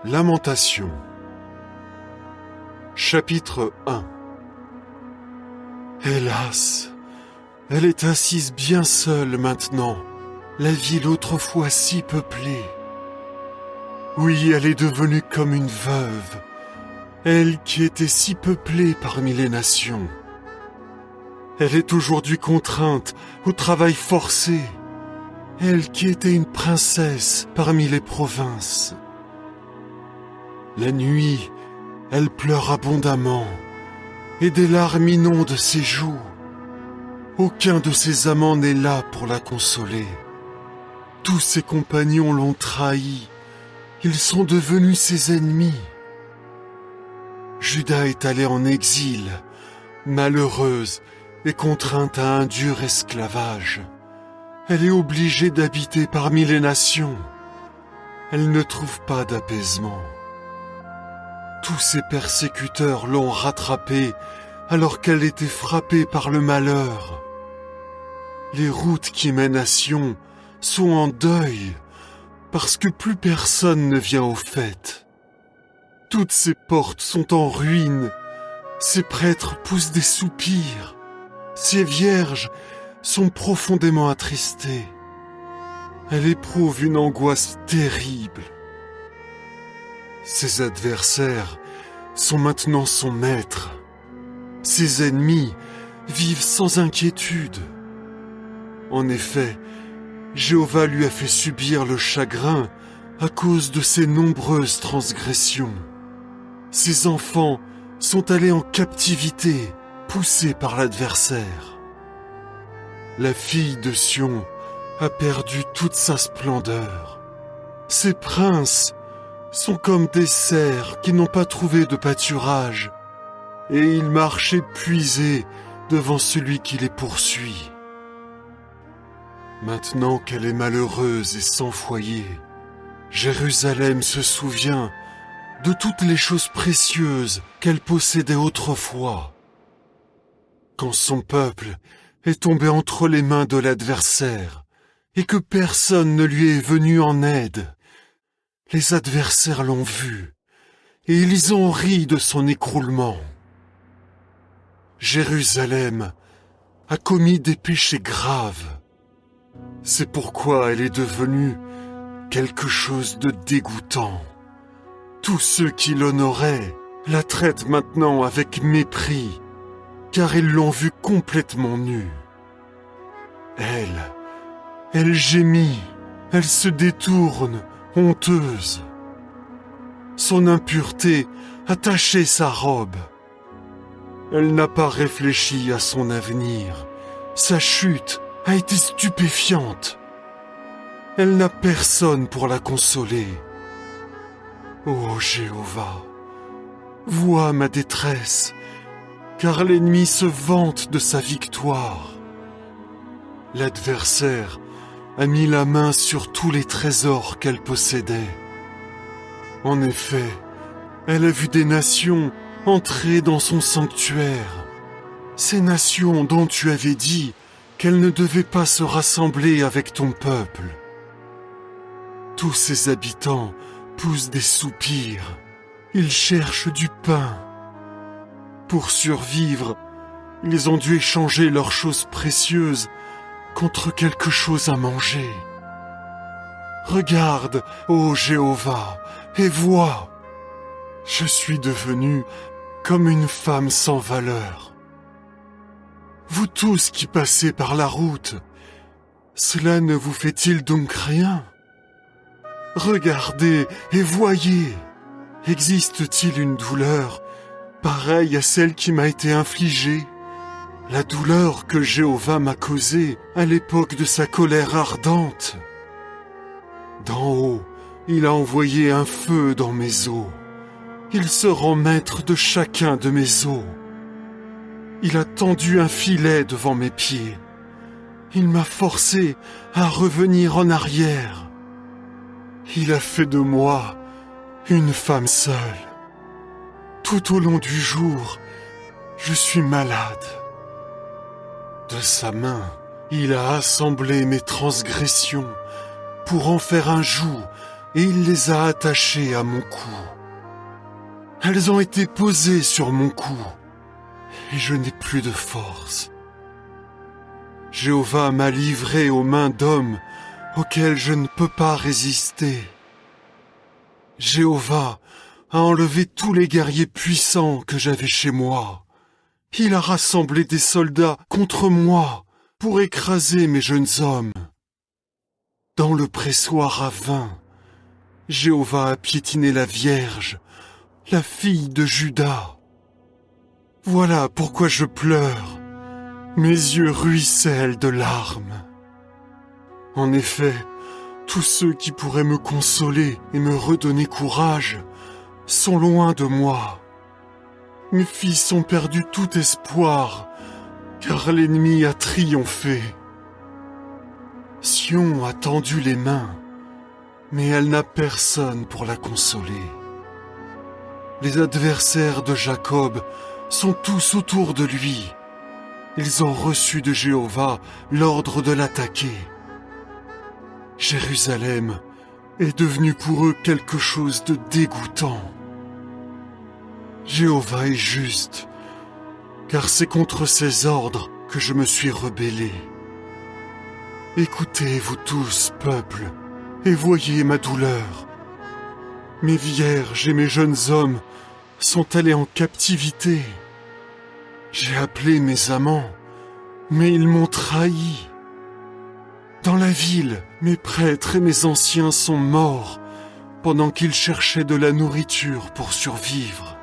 Lamentation. Chapitre 1. Hélas, elle est assise bien seule maintenant, la ville autrefois si peuplée. Oui, elle est devenue comme une veuve, elle qui était si peuplée parmi les nations. Elle est aujourd'hui contrainte au travail forcé, elle qui était une princesse parmi les provinces. La nuit, elle pleure abondamment, et des larmes inondent ses joues. Aucun de ses amants n'est là pour la consoler. Tous ses compagnons l'ont trahie, ils sont devenus ses ennemis. Juda est allée en exil, malheureuse et contrainte à un dur esclavage. Elle est obligée d'habiter parmi les nations. Elle ne trouve pas d'apaisement. Tous ses persécuteurs l'ont rattrapée alors qu'elle était frappée par le malheur. Les routes qui mènent à Sion sont en deuil parce que plus personne ne vient aux fêtes. Toutes ses portes sont en ruine, ses prêtres poussent des soupirs, ses vierges sont profondément attristées. Elle éprouve une angoisse terrible. Ses adversaires sont maintenant son maître. Ses ennemis vivent sans inquiétude. En effet, Jéhovah lui a fait subir le chagrin à cause de ses nombreuses transgressions. Ses enfants sont allés en captivité, poussés par l'adversaire. La fille de Sion a perdu toute sa splendeur. Ses princes sont comme des cerfs qui n'ont pas trouvé de pâturage, et ils marchent épuisés devant celui qui les poursuit. Maintenant qu'elle est malheureuse et sans foyer, Jérusalem se souvient de toutes les choses précieuses qu'elle possédait autrefois. Quand son peuple est tombé entre les mains de l'adversaire et que personne ne lui est venu en aide, les adversaires l'ont vu, et ils ont ri de son écroulement. Jérusalem a commis des péchés graves. C'est pourquoi elle est devenue quelque chose de dégoûtant. Tous ceux qui l'honoraient la traitent maintenant avec mépris, car ils l'ont vue complètement nue. Elle gémit, elle se détourne, honteuse. Son impureté a taché sa robe. Elle n'a pas réfléchi à son avenir. Sa chute a été stupéfiante. Elle n'a personne pour la consoler. Ô Jéhovah, vois ma détresse, car l'ennemi se vante de sa victoire. L'adversaire a mis la main sur tous les trésors qu'elle possédait. En effet, elle a vu des nations entrer dans son sanctuaire. Ces nations dont tu avais dit qu'elles ne devaient pas se rassembler avec ton peuple. Tous ses habitants poussent des soupirs. Ils cherchent du pain. Pour survivre, ils ont dû échanger leurs choses précieuses contre quelque chose à manger. Regarde, ô Jéhovah, et vois, je suis devenue comme une femme sans valeur. Vous tous qui passez par la route, cela ne vous fait-il donc rien? Regardez et voyez, existe-t-il une douleur pareille à celle qui m'a été infligée? La douleur que Jéhovah m'a causée à l'époque de sa colère ardente. D'en haut, il a envoyé un feu dans mes os. Il se rend maître de chacun de mes os. Il a tendu un filet devant mes pieds. Il m'a forcé à revenir en arrière. Il a fait de moi une femme seule. Tout au long du jour, je suis malade. De sa main, il a assemblé mes transgressions pour en faire un joug et il les a attachées à mon cou. Elles ont été posées sur mon cou, et je n'ai plus de force. Jéhovah m'a livré aux mains d'hommes auxquels je ne peux pas résister. Jéhovah a enlevé tous les guerriers puissants que j'avais chez moi. Il a rassemblé des soldats contre moi pour écraser mes jeunes hommes. Dans le pressoir à vin, Jéhovah a piétiné la Vierge, la fille de Juda. Voilà pourquoi je pleure. Mes yeux ruissellent de larmes. En effet, tous ceux qui pourraient me consoler et me redonner courage sont loin de moi. Mes fils ont perdu tout espoir, car l'ennemi a triomphé. Sion a tendu les mains, mais elle n'a personne pour la consoler. Les adversaires de Jacob sont tous autour de lui. Ils ont reçu de Jéhovah l'ordre de l'attaquer. Jérusalem est devenu pour eux quelque chose de dégoûtant. Jéhovah est juste, car c'est contre ses ordres que je me suis rebellé. Écoutez, vous tous, peuple, et voyez ma douleur. Mes vierges et mes jeunes hommes sont allés en captivité. J'ai appelé mes amants, mais ils m'ont trahi. Dans la ville, mes prêtres et mes anciens sont morts pendant qu'ils cherchaient de la nourriture pour survivre.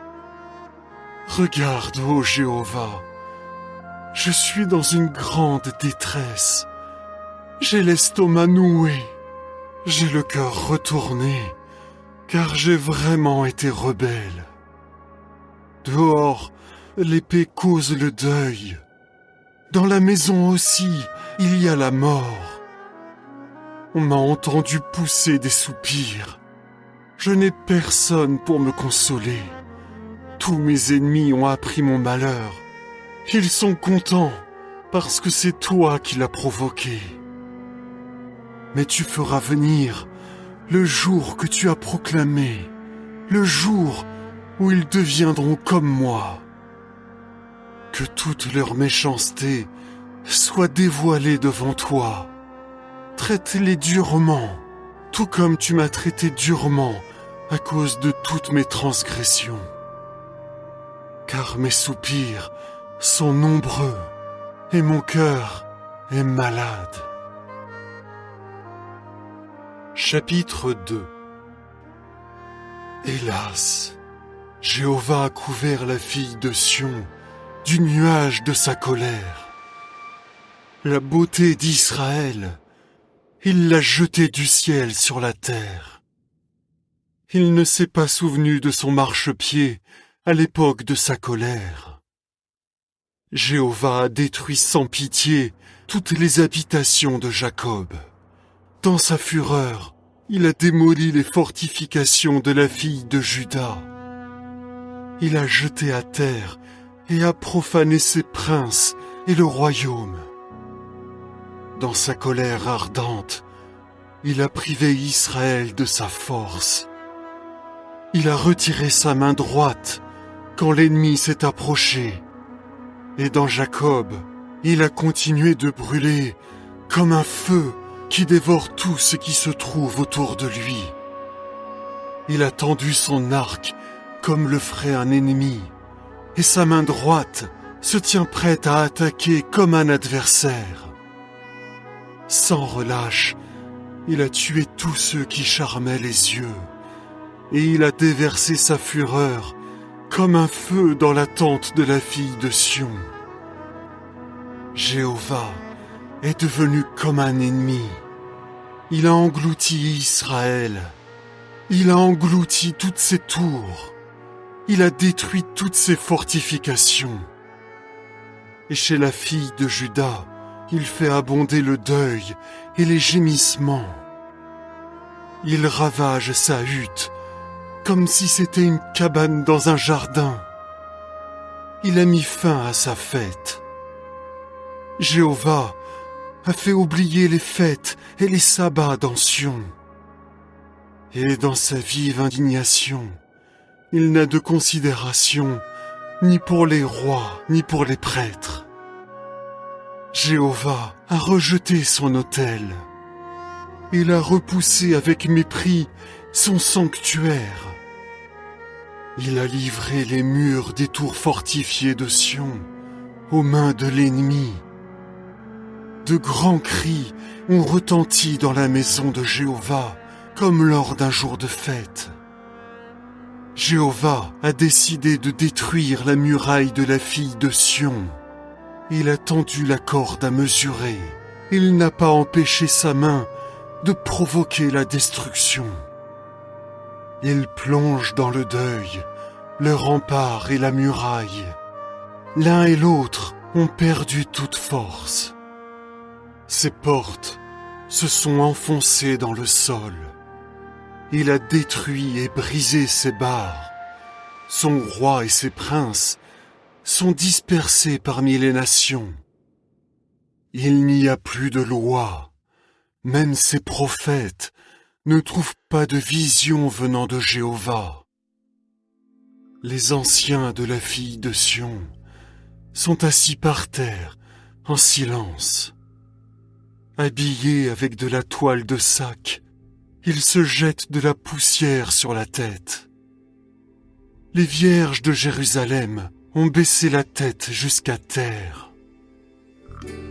Regarde, ô Jéhovah, je suis dans une grande détresse. J'ai l'estomac noué, j'ai le cœur retourné, car j'ai vraiment été rebelle. Dehors, l'épée cause le deuil. Dans la maison aussi, il y a la mort. On m'a entendu pousser des soupirs. Je n'ai personne pour me consoler. Tous mes ennemis ont appris mon malheur. Ils sont contents parce que c'est toi qui l'as provoqué. Mais tu feras venir le jour que tu as proclamé, le jour où ils deviendront comme moi. Que toute leur méchanceté soit dévoilée devant toi. Traite-les durement, tout comme tu m'as traité durement à cause de toutes mes transgressions. Car mes soupirs sont nombreux et mon cœur est malade. Chapitre 2. Hélas, Jéhovah a couvert la fille de Sion du nuage de sa colère. La beauté d'Israël, il l'a jetée du ciel sur la terre. Il ne s'est pas souvenu de son marchepied à l'époque de sa colère. Jéhovah a détruit sans pitié toutes les habitations de Jacob. Dans sa fureur, il a démoli les fortifications de la fille de Juda. Il a jeté à terre et a profané ses princes et le royaume. Dans sa colère ardente, il a privé Israël de sa force. Il a retiré sa main droite quand l'ennemi s'est approché. Et dans Jacob, il a continué de brûler comme un feu qui dévore tout ce qui se trouve autour de lui. Il a tendu son arc comme le ferait un ennemi, et sa main droite se tient prête à attaquer comme un adversaire. Sans relâche, il a tué tous ceux qui charmaient les yeux, et il a déversé sa fureur comme un feu dans la tente de la fille de Sion. Jéhovah est devenu comme un ennemi. Il a englouti Israël. Il a englouti toutes ses tours. Il a détruit toutes ses fortifications. Et chez la fille de Juda, il fait abonder le deuil et les gémissements. Il ravage sa hutte comme si c'était une cabane dans un jardin. Il a mis fin à sa fête. Jéhovah a fait oublier les fêtes et les sabbats dans Sion. Et dans sa vive indignation, il n'a de considération ni pour les rois, ni pour les prêtres. Jéhovah a rejeté son autel. Il a repoussé avec mépris son sanctuaire. Il a livré les murs des tours fortifiées de Sion aux mains de l'ennemi. De grands cris ont retenti dans la maison de Jéhovah, comme lors d'un jour de fête. Jéhovah a décidé de détruire la muraille de la fille de Sion. Il a tendu la corde à mesurer. Il n'a pas empêché sa main de provoquer la destruction. Il plonge dans le deuil, le rempart et la muraille. L'un et l'autre ont perdu toute force. Ses portes se sont enfoncées dans le sol. Il a détruit et brisé ses barres. Son roi et ses princes sont dispersés parmi les nations. Il n'y a plus de loi. Même ses prophètes ne trouvent pas de vision venant de Jéhovah. Les anciens de la fille de Sion sont assis par terre, en silence. Habillés avec de la toile de sac, ils se jettent de la poussière sur la tête. Les vierges de Jérusalem ont baissé la tête jusqu'à terre.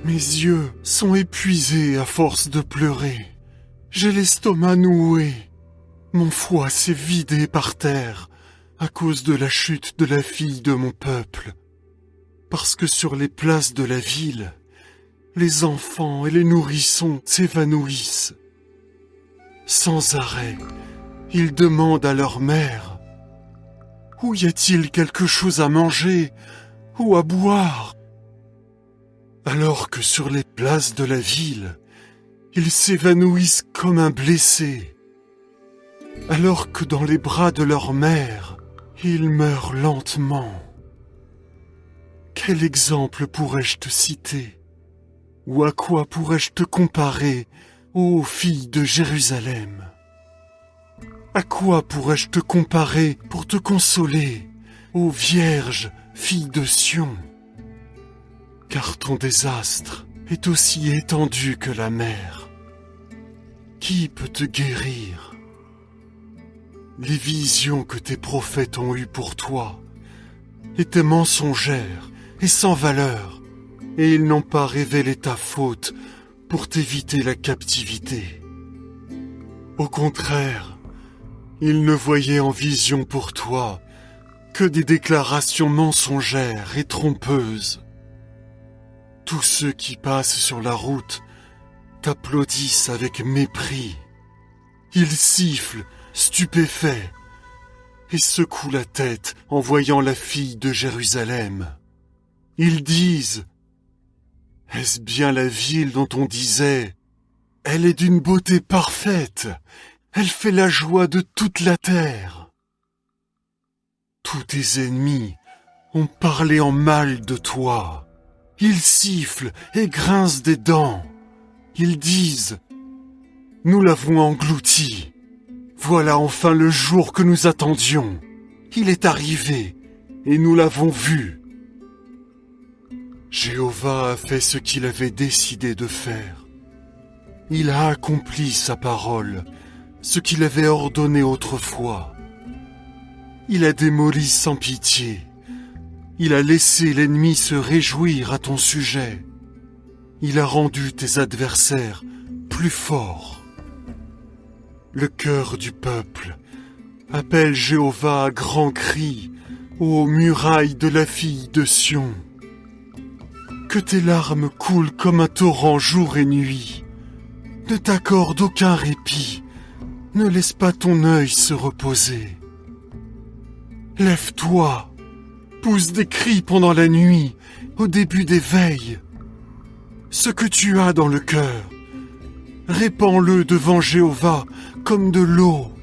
Mes yeux sont épuisés à force de pleurer. J'ai l'estomac noué. Mon foie s'est vidé par terre à cause de la chute de la fille de mon peuple. Parce que sur les places de la ville, les enfants et les nourrissons s'évanouissent. Sans arrêt, ils demandent à leur mère « Où y a-t-il quelque chose à manger ou à boire ?» Alors que sur les places de la ville, ils s'évanouissent comme un blessé. Alors que dans les bras de leur mère, ils meurent lentement. Quel exemple pourrais-je te citer? Ou à quoi pourrais-je te comparer, ô fille de Jérusalem? À quoi pourrais-je te comparer pour te consoler, ô vierge, fille de Sion? Car ton désastre est aussi étendu que la mer. Qui peut te guérir? Les visions que tes prophètes ont eues pour toi étaient mensongères et sans valeur, et ils n'ont pas révélé ta faute pour t'éviter la captivité. Au contraire, ils ne voyaient en vision pour toi que des déclarations mensongères et trompeuses. Tous ceux qui passent sur la route t'applaudissent avec mépris. Ils sifflent, stupéfaits, et secouent la tête en voyant la fille de Jérusalem. Ils disent « Est-ce bien la ville dont on disait « Elle est d'une beauté parfaite, elle fait la joie de toute la terre ». Tous tes ennemis ont parlé en mal de toi. Ils sifflent et grincent des dents. Ils disent « Nous l'avons englouti. Voilà enfin le jour que nous attendions. Il est arrivé et nous l'avons vu. » Jéhovah a fait ce qu'il avait décidé de faire. Il a accompli sa parole, ce qu'il avait ordonné autrefois. Il a démoli sans pitié. Il a laissé l'ennemi se réjouir à ton sujet. Il a rendu tes adversaires plus forts. Le cœur du peuple appelle Jéhovah à grands cris, ô murailles de la fille de Sion. Que tes larmes coulent comme un torrent jour et nuit. Ne t'accorde aucun répit. Ne laisse pas ton œil se reposer. Lève-toi, pousse des cris pendant la nuit, au début des veilles. Ce que tu as dans le cœur, répands-le devant Jéhovah comme de l'eau.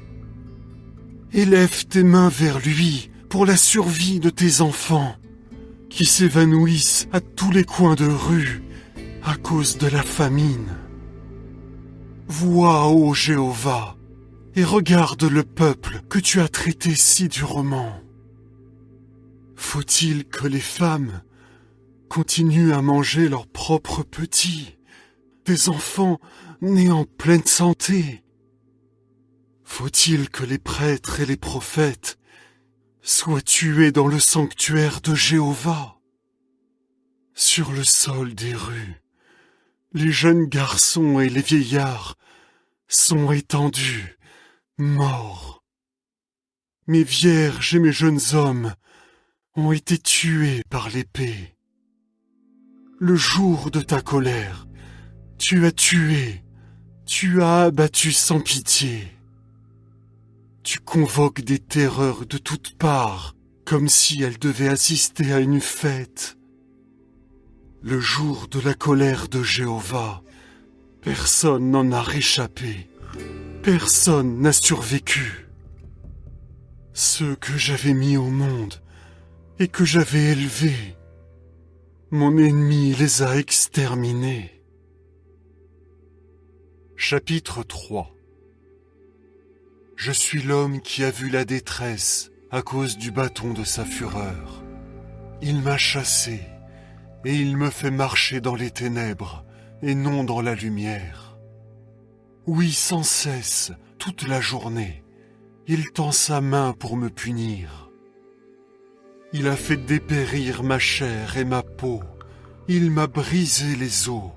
Élève tes mains vers lui pour la survie de tes enfants, qui s'évanouissent à tous les coins de rue à cause de la famine. Vois, ô Jéhovah, et regarde le peuple que tu as traité si durement. Faut-il que les femmes continuent à manger leurs propres petits, des enfants nés en pleine santé? Faut-il que les prêtres et les prophètes soient tués dans le sanctuaire de Jéhovah? Sur le sol des rues, les jeunes garçons et les vieillards sont étendus, morts. Mes vierges et mes jeunes hommes ont été tués par l'épée. Le jour de ta colère, tu as tué, tu as abattu sans pitié. Tu convoques des terreurs de toutes parts, comme si elles devaient assister à une fête. Le jour de la colère de Jéhovah, personne n'en a réchappé, personne n'a survécu. Ceux que j'avais mis au monde et que j'avais élevés, mon ennemi les a exterminés. Chapitre 3. Je suis l'homme qui a vu la détresse à cause du bâton de sa fureur. Il m'a chassé et il me fait marcher dans les ténèbres et non dans la lumière. Oui, sans cesse, toute la journée, il tend sa main pour me punir. Il a fait dépérir ma chair et ma peau. Il m'a brisé les os.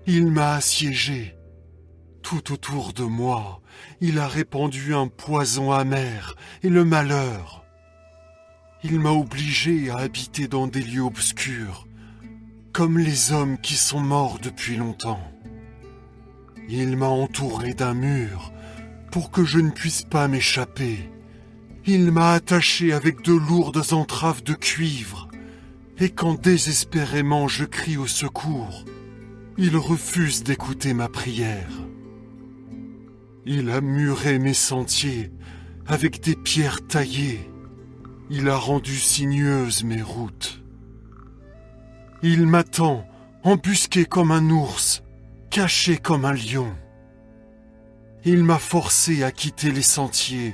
Il m'a assiégé. Tout autour de moi, il a répandu un poison amer et le malheur. Il m'a obligé à habiter dans des lieux obscurs, comme les hommes qui sont morts depuis longtemps. Il m'a entouré d'un mur pour que je ne puisse pas m'échapper. Il m'a attaché avec de lourdes entraves de cuivre, et quand désespérément je crie au secours, il refuse d'écouter ma prière. Il a muré mes sentiers avec des pierres taillées. Il a rendu sinueuses mes routes. Il m'attend, embusqué comme un ours, caché comme un lion. Il m'a forcé à quitter les sentiers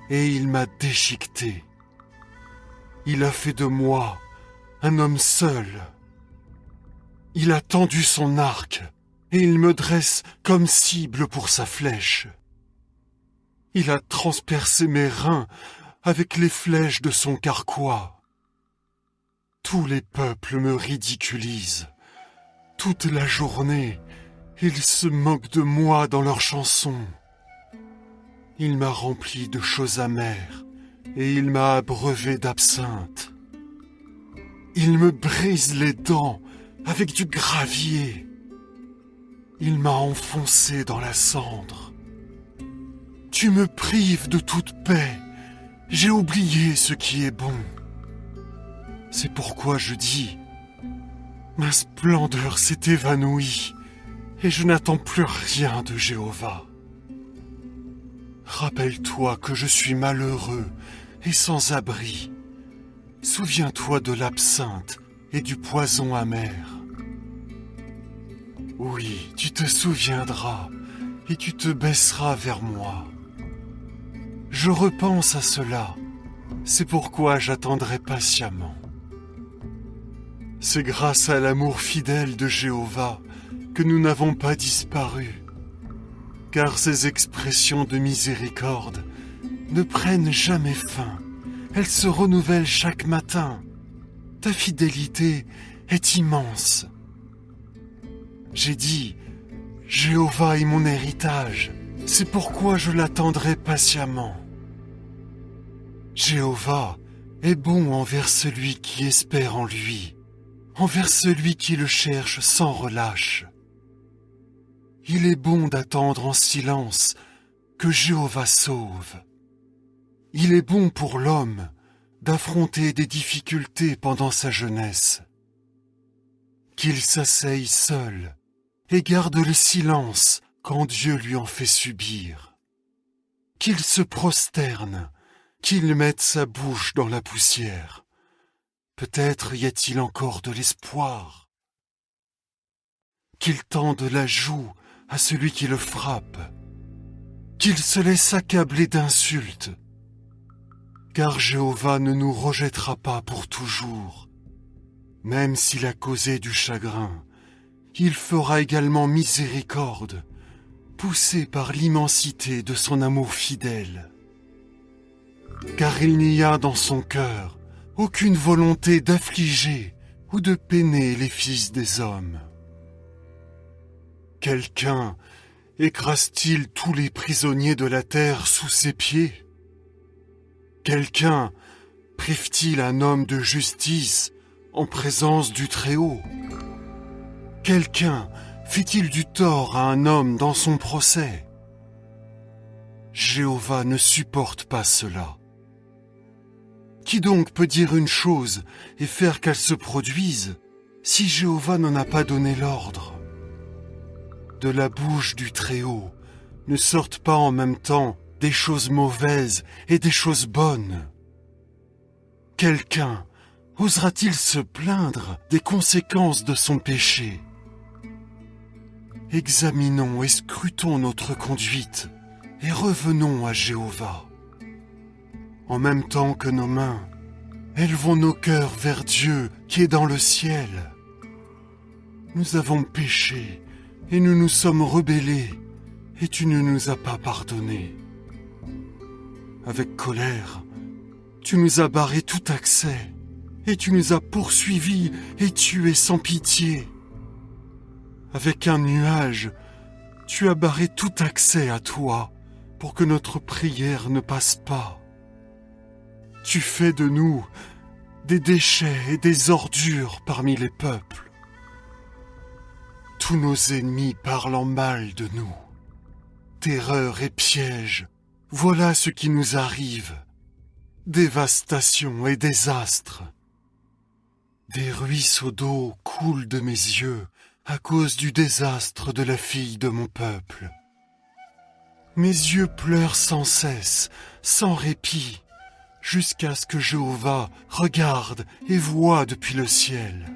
et il m'a déchiqueté. Il a fait de moi un homme seul. Il a tendu son arc et il me dresse comme cible pour sa flèche. Il a transpercé mes reins avec les flèches de son carquois. Tous les peuples me ridiculisent. Toute la journée, ils se moquent de moi dans leurs chansons. Il m'a rempli de choses amères et il m'a abreuvé d'absinthe. Il me brise les dents avec du gravier. Il m'a enfoncé dans la cendre. Tu me prives de toute paix. J'ai oublié ce qui est bon. C'est pourquoi je dis, ma splendeur s'est évanouie et je n'attends plus rien de Jéhovah. Rappelle-toi que je suis malheureux et sans abri. Souviens-toi de l'absinthe et du poison amer. Oui, tu te souviendras et tu te baisseras vers moi. Je repense à cela, c'est pourquoi j'attendrai patiemment. C'est grâce à l'amour fidèle de Jéhovah que nous n'avons pas disparu, car ses expressions de miséricorde ne prennent jamais fin, elles se renouvellent chaque matin. Ta fidélité est immense. J'ai dit, Jéhovah est mon héritage, c'est pourquoi je l'attendrai patiemment. Jéhovah est bon envers celui qui espère en lui, envers celui qui le cherche sans relâche. Il est bon d'attendre en silence que Jéhovah sauve. Il est bon pour l'homme d'affronter des difficultés pendant sa jeunesse. Qu'il s'asseye seul et garde le silence quand Dieu lui en fait subir. Qu'il se prosterne, qu'il mette sa bouche dans la poussière. Peut-être y a-t-il encore de l'espoir. Qu'il tende la joue à celui qui le frappe. qu'il se laisse accabler d'insultes. Car Jéhovah ne nous rejettera pas pour toujours. Même s'il a causé du chagrin, il fera également miséricorde, poussé par l'immensité de son amour fidèle. Car il n'y a dans son cœur aucune volonté d'affliger ou de peiner les fils des hommes. Quelqu'un écrase-t-il tous les prisonniers de la terre sous ses pieds? Quelqu'un prive-t-il un homme de justice en présence du Très-Haut? Quelqu'un fait-il du tort à un homme dans son procès? Jéhovah ne supporte pas cela. Qui donc peut dire une chose et faire qu'elle se produise si Jéhovah n'en a pas donné l'ordre? De la bouche du Très-Haut ne sortent pas en même temps des choses mauvaises et des choses bonnes. Quelqu'un osera-t-il se plaindre des conséquences de son péché? Examinons et scrutons notre conduite et revenons à Jéhovah. En même temps que nos mains, élevons nos cœurs vers Dieu qui est dans le ciel. Nous avons péché et nous nous sommes rebellés et tu ne nous as pas pardonné. Avec colère, tu nous as barré tout accès et tu nous as poursuivis et tués sans pitié. Avec un nuage, tu as barré tout accès à toi pour que notre prière ne passe pas. Tu fais de nous des déchets et des ordures parmi les peuples. Tous nos ennemis parlent en mal de nous. Terreur et piège, voilà ce qui nous arrive. Dévastation et désastre. Des ruisseaux d'eau coulent de mes yeux à cause du désastre de la fille de mon peuple. Mes yeux pleurent sans cesse, sans répit, jusqu'à ce que Jéhovah regarde et voie depuis le ciel.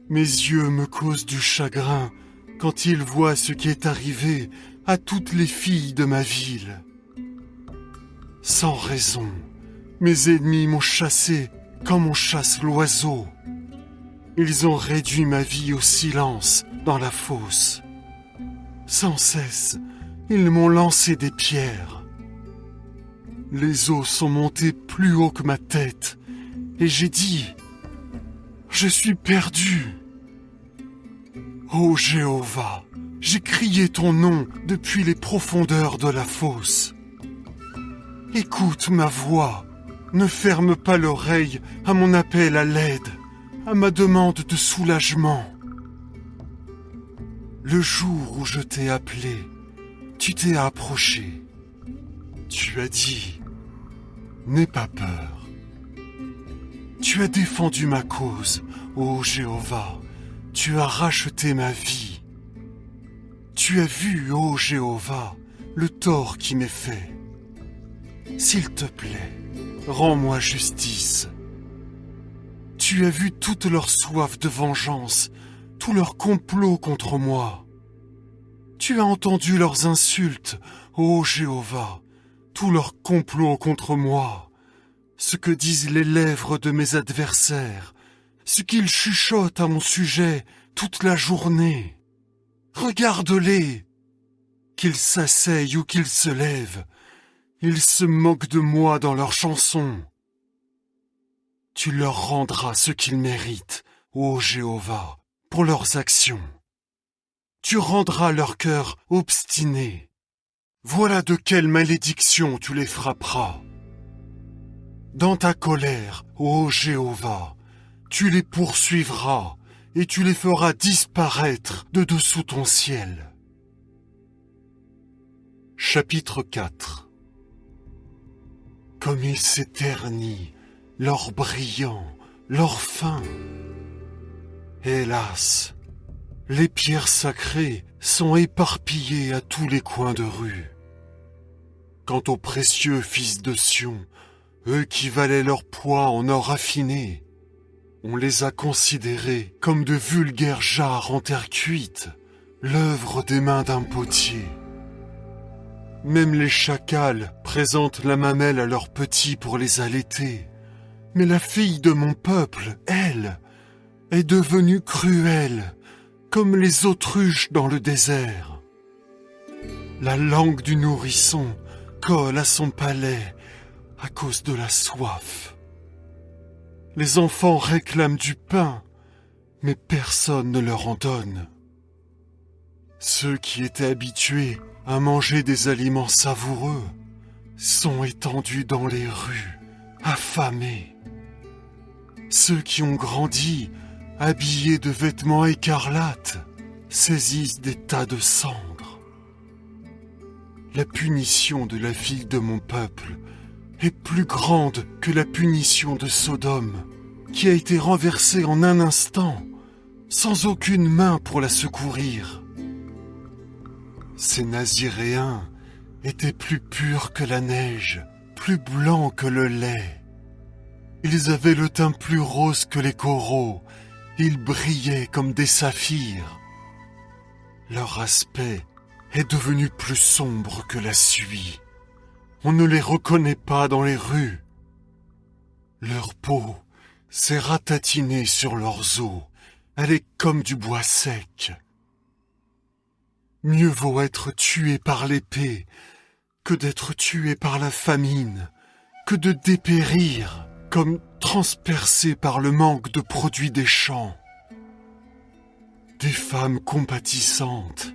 Mes yeux me causent du chagrin quand ils voient ce qui est arrivé à toutes les filles de ma ville. Sans raison, mes ennemis m'ont chassé comme on chasse l'oiseau. Ils ont réduit ma vie au silence dans la fosse. Sans cesse, ils m'ont lancé des pierres. Les eaux sont montées plus haut que ma tête, et j'ai dit, « Je suis perdu. » Ô Jéhovah, j'ai crié ton nom depuis les profondeurs de la fosse. Écoute ma voix, ne ferme pas l'oreille à mon appel à l'aide, à ma demande de soulagement. Le jour où je t'ai appelé, tu t'es approché. Tu as dit, n'aie pas peur. Tu as défendu ma cause, ô Jéhovah, tu as racheté ma vie. Tu as vu, ô Jéhovah, le tort qui m'est fait. S'il te plaît, rends-moi justice. Tu as vu toute leur soif de vengeance, tout leur complot contre moi. Tu as entendu leurs insultes, ô Jéhovah, tout leur complot contre moi, ce que disent les lèvres de mes adversaires, ce qu'ils chuchotent à mon sujet toute la journée. Regarde-les, qu'ils s'asseyent ou qu'ils se lèvent, ils se moquent de moi dans leurs chansons. Tu leur rendras ce qu'ils méritent, ô Jéhovah, pour leurs actions. Tu rendras leur cœur obstiné. Voilà de quelle malédiction tu les frapperas. Dans ta colère, ô Jéhovah, tu les poursuivras et tu les feras disparaître de dessous ton ciel. Chapitre 4. Comme il s'éternit, l'or brillant, l'or fin. Hélas, les pierres sacrées sont éparpillées à tous les coins de rue. Quant aux précieux fils de Sion, eux qui valaient leur poids en or affiné, on les a considérés comme de vulgaires jarres en terre cuite, l'œuvre des mains d'un potier. Même les chacals présentent la mamelle à leurs petits pour les allaiter. Mais la fille de mon peuple, elle, est devenue cruelle, comme les autruches dans le désert. La langue du nourrisson colle à son palais à cause de la soif. Les enfants réclament du pain, mais personne ne leur en donne. Ceux qui étaient habitués à manger des aliments savoureux sont étendus dans les rues, affamés. Ceux qui ont grandi, habillés de vêtements écarlates, saisissent des tas de cendres. La punition de la fille de mon peuple est plus grande que la punition de Sodome, qui a été renversée en un instant, sans aucune main pour la secourir. Ces Naziréens étaient plus purs que la neige, plus blancs que le lait. Ils avaient le teint plus rose que les coraux, ils brillaient comme des saphirs. Leur aspect est devenu plus sombre que la suie. On ne les reconnaît pas dans les rues. Leur peau s'est ratatinée sur leurs os, elle est comme du bois sec. Mieux vaut être tué par l'épée que d'être tué par la famine, que de dépérir comme transpercé par le manque de produits des champs. Des femmes compatissantes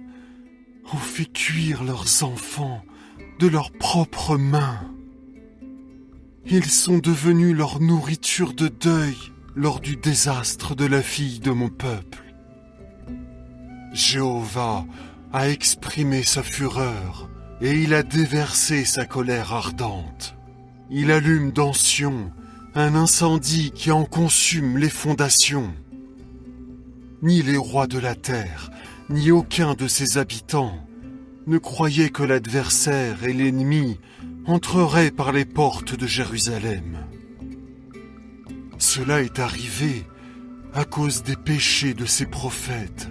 ont fait cuire leurs enfants de leurs propres mains. Ils sont devenus leur nourriture de deuil lors du désastre de la fille de mon peuple. Jéhovah a exprimé sa fureur et il a déversé sa colère ardente. Il allume dans Sion un incendie qui en consume les fondations. Ni les rois de la terre, ni aucun de ses habitants ne croyaient que l'adversaire et l'ennemi entreraient par les portes de Jérusalem. Cela est arrivé à cause des péchés de ses prophètes,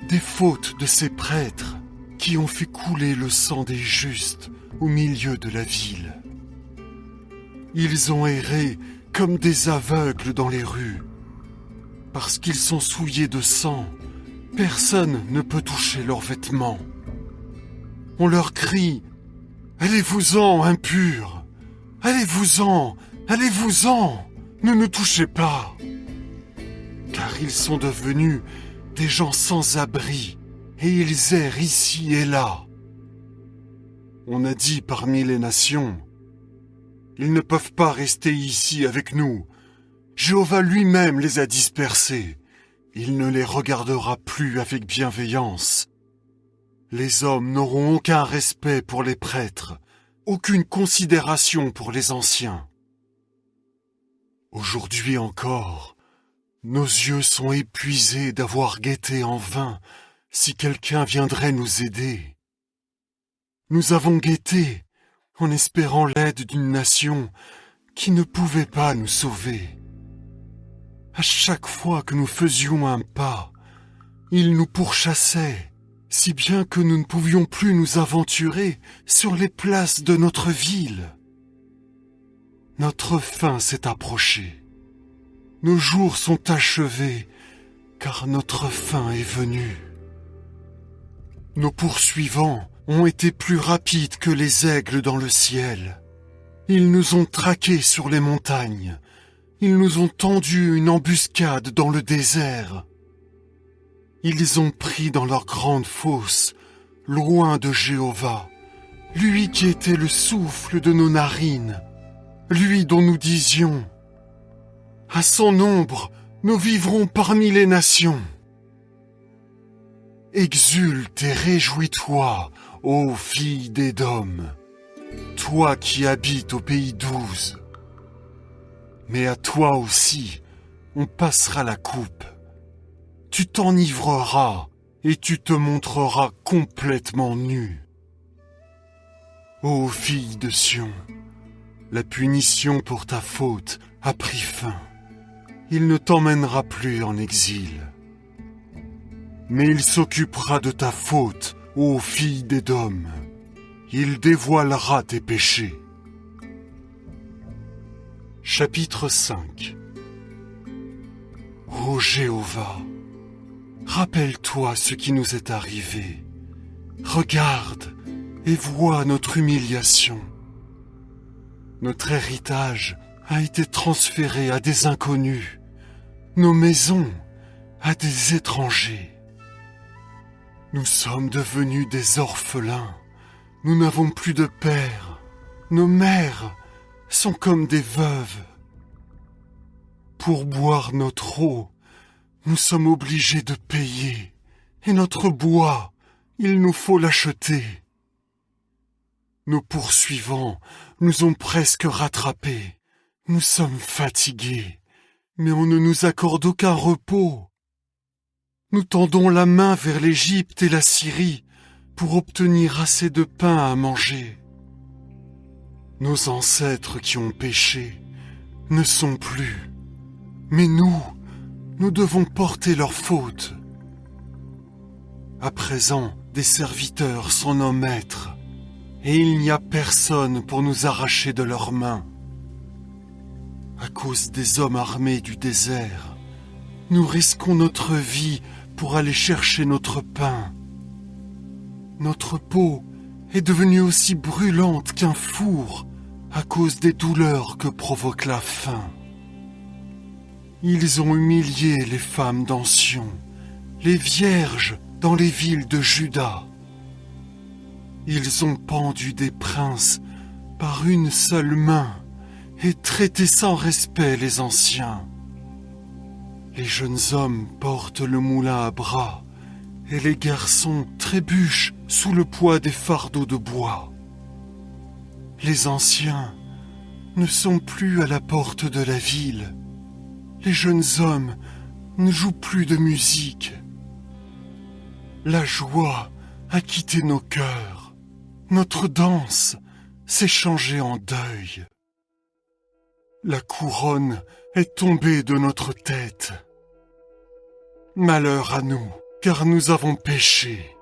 des fautes de ses prêtres qui ont fait couler le sang des justes au milieu de la ville. Ils ont erré comme des aveugles dans les rues. Parce qu'ils sont souillés de sang, personne ne peut toucher leurs vêtements. On leur crie « Allez-vous-en, impurs! Allez-vous-en! Allez-vous-en! Ne nous touchez pas !» Car ils sont devenus des gens sans abri, et ils errent ici et là. On a dit parmi les nations, ils ne peuvent pas rester ici avec nous. Jéhovah lui-même les a dispersés. Il ne les regardera plus avec bienveillance. Les hommes n'auront aucun respect pour les prêtres, aucune considération pour les anciens. Aujourd'hui encore, nos yeux sont épuisés d'avoir guetté en vain si quelqu'un viendrait nous aider. Nous avons guetté en espérant l'aide d'une nation qui ne pouvait pas nous sauver. À chaque fois que nous faisions un pas, ils nous pourchassaient, si bien que nous ne pouvions plus nous aventurer sur les places de notre ville. Notre fin s'est approchée. Nos jours sont achevés, car notre fin est venue. Nos poursuivants ont été plus rapides que les aigles dans le ciel. Ils nous ont traqués sur les montagnes. Ils nous ont tendu une embuscade dans le désert. Ils ont pris dans leur grande fosse, loin de Jéhovah, lui qui était le souffle de nos narines, lui dont nous disions « À son ombre, nous vivrons parmi les nations ». Exulte et réjouis-toi, ô fille d'Édom, toi qui habites au pays d'Ouz. Mais à toi aussi, on passera la coupe. Tu t'enivreras et tu te montreras complètement nu. Ô fille de Sion, la punition pour ta faute a pris fin. Il ne t'emmènera plus en exil. Mais il s'occupera de ta faute, ô fille d'Édom. il dévoilera tes péchés. Chapitre 5. Ô Jéhovah, rappelle-toi ce qui nous est arrivé. Regarde et vois notre humiliation. Notre héritage a été transféré à des inconnus, nos maisons à des étrangers. Nous sommes devenus des orphelins, nous n'avons plus de père, nos mères sont comme des veuves. Pour boire notre eau, nous sommes obligés de payer, et notre bois, il nous faut l'acheter. Nos poursuivants nous ont presque rattrapés. Nous sommes fatigués, mais on ne nous accorde aucun repos. Nous tendons la main vers l'Égypte et la Syrie pour obtenir assez de pain à manger. Nos ancêtres qui ont péché ne sont plus, mais nous devons porter leurs fautes. À présent, des serviteurs sont nos maîtres, et il n'y a personne pour nous arracher de leurs mains. À cause des hommes armés du désert, nous risquons notre vie pour aller chercher notre pain. Notre peau est devenue aussi brûlante qu'un four à cause des douleurs que provoque la faim. Ils ont humilié les femmes d'Sion, les vierges dans les villes de Juda. Ils ont pendu des princes par une seule main et traité sans respect les anciens. Les jeunes hommes portent le moulin à bras et les garçons trébuchent sous le poids des fardeaux de bois. Les anciens ne sont plus à la porte de la ville. Les jeunes hommes ne jouent plus de musique. La joie a quitté nos cœurs. Notre danse s'est changée en deuil. La couronne est tombée de notre tête. Malheur à nous, car nous avons péché.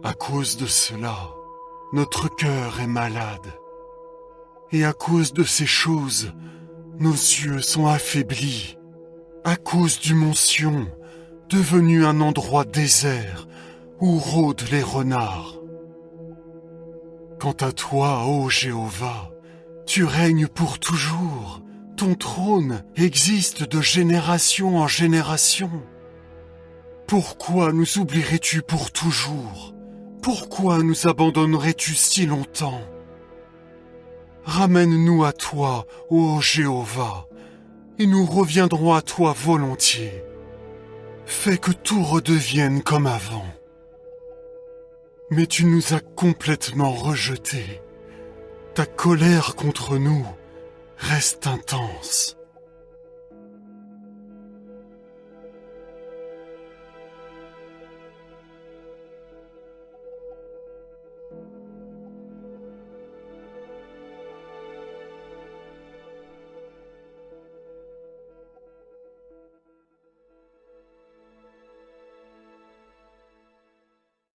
À cause de cela, notre cœur est malade. Et à cause de ces choses, nos yeux sont affaiblis. À cause du mont Sion, devenu un endroit désert où rôdent les renards. Quant à toi, ô Jéhovah, tu règnes pour toujours. Ton trône existe de génération en génération. Pourquoi nous oublierais-tu pour toujours? Pourquoi nous abandonnerais-tu si longtemps? Ramène-nous à toi, ô Jéhovah, et nous reviendrons à toi volontiers. Fais que tout redevienne comme avant. Mais tu nous as complètement rejetés. Ta colère contre nous reste intense.